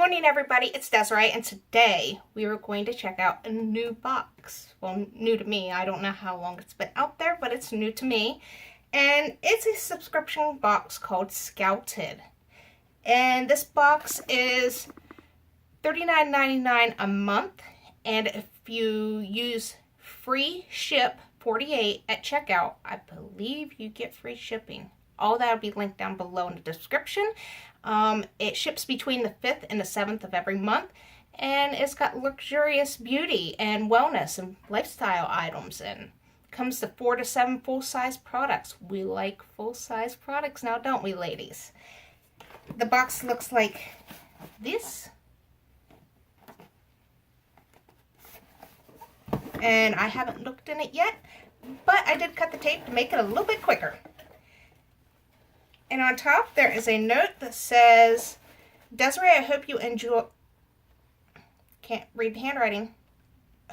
Morning everybody, it's Desiree, and today we are going to check out a new box. Well, new to me. I don't know how long it's been out there, but it's new to me. And it's a subscription box called Scouted. And this box is $39.99 a month. And if you use free ship 48 at checkout, I believe you get free shipping. All that will be linked down below in the description. It ships between the 5th and the 7th of every month, and it's got luxurious beauty and wellness and lifestyle items, and comes to 4 to 7 full-size products. We like full-size products now, don't we, ladies? The box looks like this. And I haven't looked in it yet, but I did cut the tape to make it a little bit quicker. And on top, there is a note that says, Desiree, I hope you enjoy... Can't read the handwriting.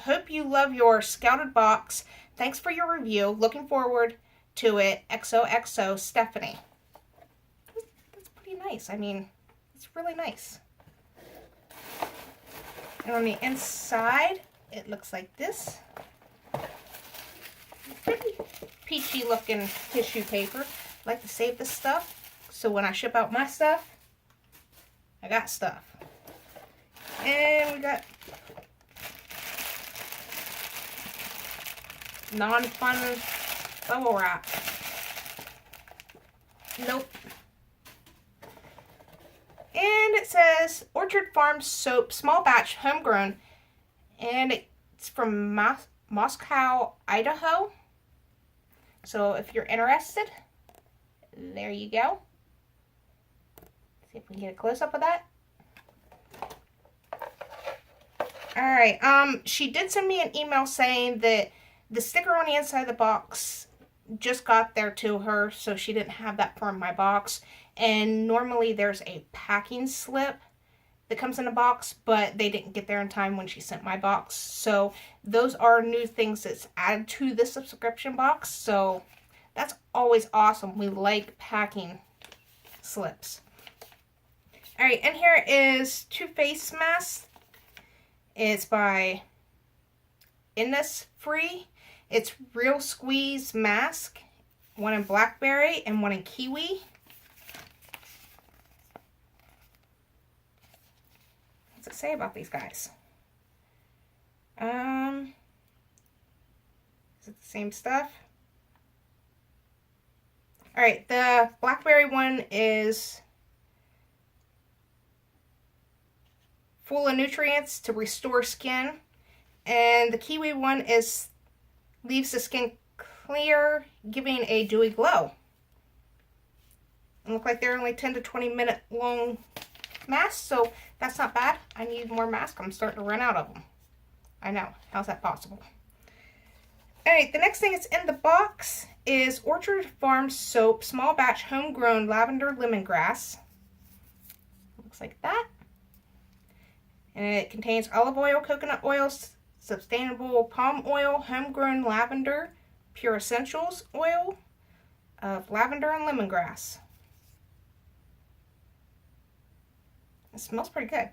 Hope you love your Scouted box. Thanks for your review. Looking forward to it. XOXO, Stephanie. That's pretty nice. I mean, it's really nice. And on the inside, it looks like this. Pretty peachy looking tissue paper. I like to save this stuff, so when I ship out my stuff, I got stuff. And we got non-fun bubble wrap. Nope. And it says Orchard Farm Soap, small batch, homegrown, and it's from Moscow, Idaho. So if you're interested, there you go. See if we can get a close-up of that. Alright, she did send me an email saying that the sticker on the inside of the box just got there to her, so she didn't have that for my box. And normally there's a packing slip that comes in a box, but they didn't get there in time when she sent my box. So those are new things that's added to the subscription box, so that's always awesome. We like packing slips. Alright, and here is 2 face masks. It's by Innisfree. It's Real Squeeze Mask. One in blackberry and one in kiwi. What's it say about these guys? Is it the same stuff? Alright, the blackberry one is full of nutrients to restore skin. And the kiwi one leaves the skin clear, giving a dewy glow. And look like they're only 10 to 20 minute long masks, so that's not bad. I need more masks. I'm starting to run out of them. I know. How's that possible? Alright, the next thing that's in the box is Orchard Farm Soap, small batch, homegrown lavender lemongrass. Looks like that. And it contains olive oil, coconut oil, sustainable palm oil, homegrown lavender, pure essentials oil of lavender and lemongrass. It smells pretty good.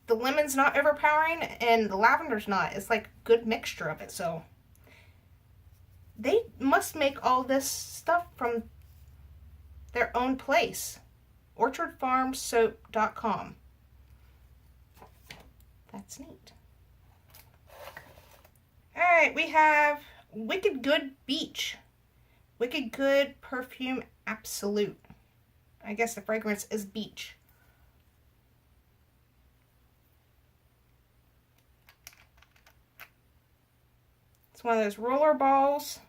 The lemon's not overpowering and the lavender's not. It's like a good mixture of it. So they must make all this stuff from their own place. orchardfarmsoap.com. That's neat. Alright, we have Wicked Good Beach. Wicked Good Perfume Absolute. I guess the fragrance is beach. It's one of those roller balls.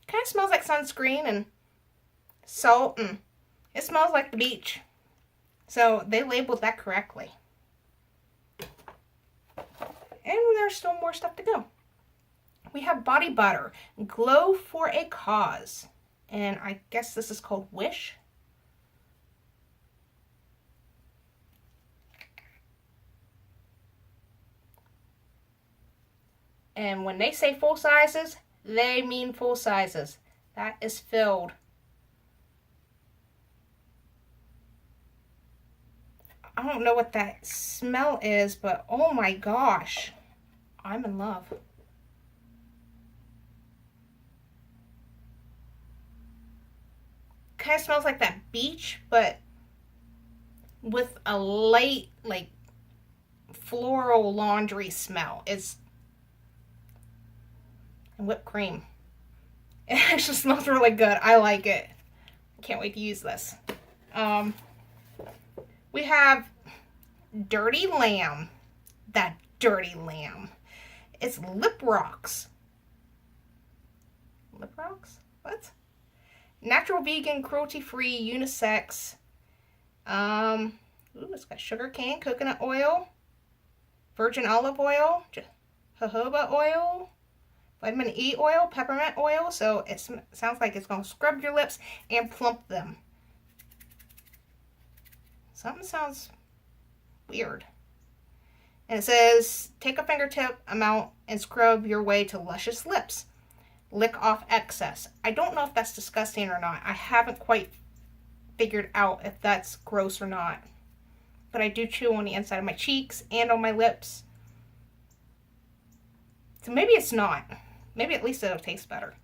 Kind of smells like sunscreen and salt, and it smells like the beach. So they labeled that correctly. And there's still more stuff to go. We have body butter, Glow for a Cause. And I guess this is called Wish. And when they say full sizes, they mean full sizes. That is filled. I don't know what that smell is, but oh my gosh, I'm in love. Kind of smells like that beach, but with a light, like, floral laundry smell. It's whipped cream. It actually smells really good. I like it. Can't wait to use this. We have Dirty Lamb. That Dirty Lamb. It's Lip Rocks. Lip Rocks? What? Natural, vegan, cruelty-free, unisex. Ooh, it's got sugar cane, coconut oil, virgin olive oil, jojoba oil, vitamin E oil, peppermint oil. So it sounds like it's going to scrub your lips and plump them. Something sounds weird. And it says, take a fingertip amount and scrub your way to luscious lips. Lick off excess. I don't know if that's disgusting or not. I haven't quite figured out if that's gross or not. But I do chew on the inside of my cheeks and on my lips. So maybe it's not. Maybe at least it'll taste better.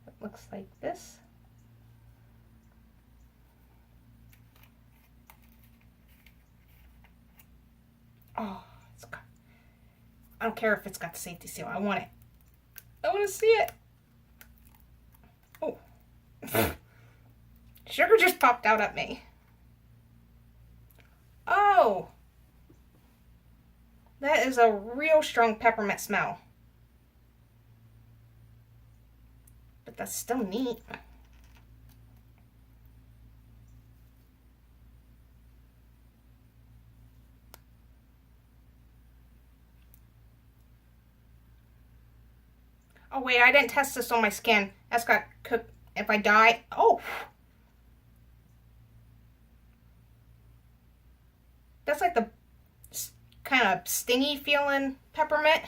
It looks like this. Oh, it's got, I don't care if it's got the safety seal. I want it. I want to see it. Oh. Sugar just popped out at me. Oh. That is a real strong peppermint smell. But that's still neat. Oh wait, I didn't test this on my skin. That's got cooked. If I die, oh. That's like the kind of stingy feeling peppermint.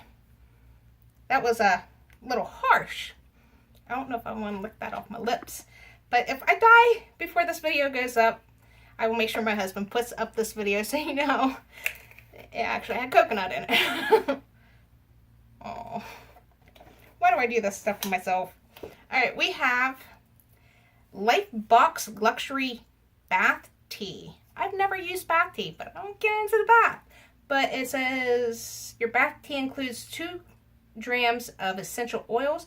That was a little harsh. I don't know if I want to lick that off my lips. But if I die before this video goes up, I will make sure my husband puts up this video so you know it actually had coconut in it. Oh. Why do I do this stuff to myself? Alright, we have Lifebox Luxury Bath Tea. I've never used bath tea, but I don't get into the bath. But it says your bath tea includes 2 grams of essential oils.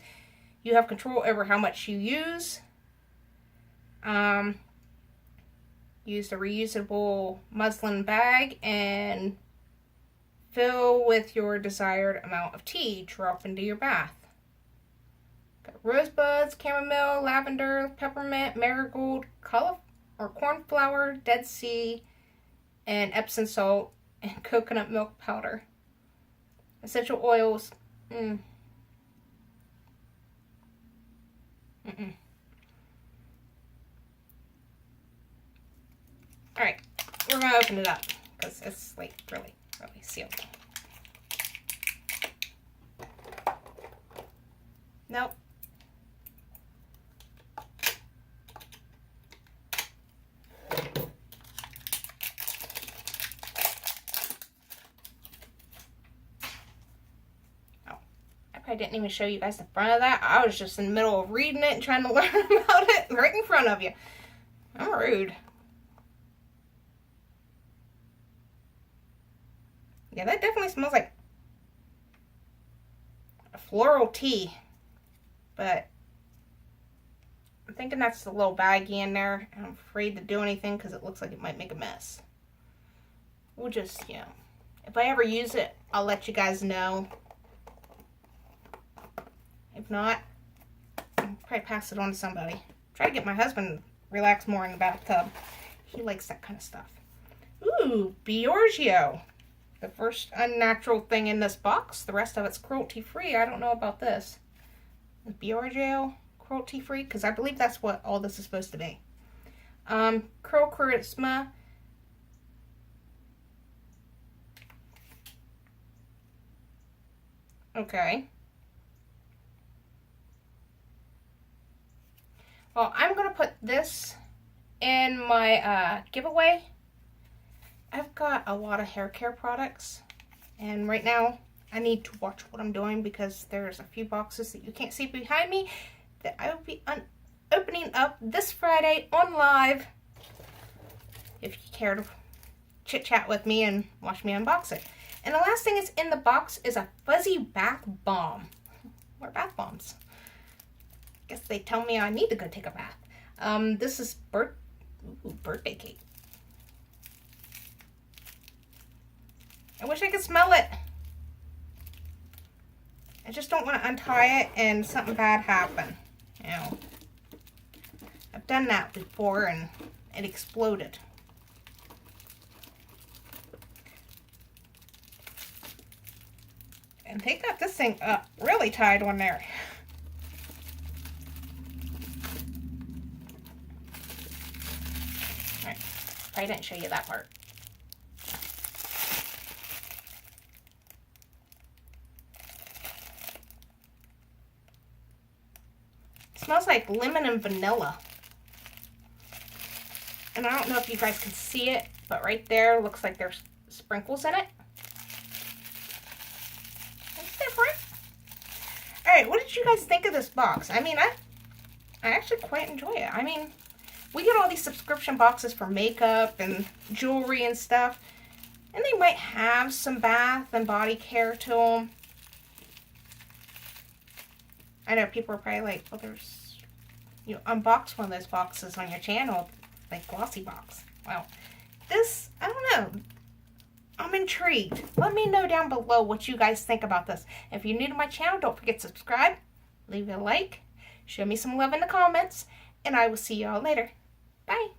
You have control over how much you use. Use a reusable muslin bag and fill with your desired amount of tea. Drop into your bath. Got rosebuds, chamomile, lavender, peppermint, marigold, cornflower, Dead Sea, and Epsom salt, and coconut milk powder. Essential oils. Alright, we're going to open it up because it's like really sealed. Nope. I didn't even show you guys the front of that. I was just in the middle of reading it and trying to learn about it right in front of you. I'm rude. Yeah, that definitely smells like a floral tea. But I'm thinking that's the little baggie in there. I'm afraid to do anything because it looks like it might make a mess. We'll just, you know, if I ever use it, I'll let you guys know. If not, I'll probably pass it on to somebody. Try to get my husband to relax more in the bathtub. He likes that kind of stuff. Ooh, Biorgio. The first unnatural thing in this box. The rest of it's cruelty-free. I don't know about this. Is Biorgio cruelty-free? Because I believe that's what all this is supposed to be. Curl Charisma. Okay. Well, I'm going to put this in my giveaway. I've got a lot of hair care products, and right now I need to watch what I'm doing because there's a few boxes that you can't see behind me that I will be opening up this Friday on live. If you care to chit chat with me and watch me unbox it. And the last thing that's in the box is a fuzzy bath bomb. More bath bombs. Guess they tell me I need to go take a bath. This is birthday cake. I wish I could smell it. I just don't want to untie it and something bad happen. You know, I've done that before and it exploded. And they got this thing really tied on there. Alright, I didn't show you that part. It smells like lemon and vanilla. And I don't know if you guys can see it, but right there looks like there's sprinkles in it. Alright, what did you guys think of this box? I mean, I actually quite enjoy it. I mean, we get all these subscription boxes for makeup and jewelry and stuff, and they might have some bath and body care to them. I know people are probably like, well, there's, you unbox one of those boxes on your channel, like glossy box. Well, this, I don't know. I'm intrigued. Let me know down below what you guys think about this. If you're new to my channel, don't forget to subscribe, leave a like, show me some love in the comments, and I will see y'all later. Bye.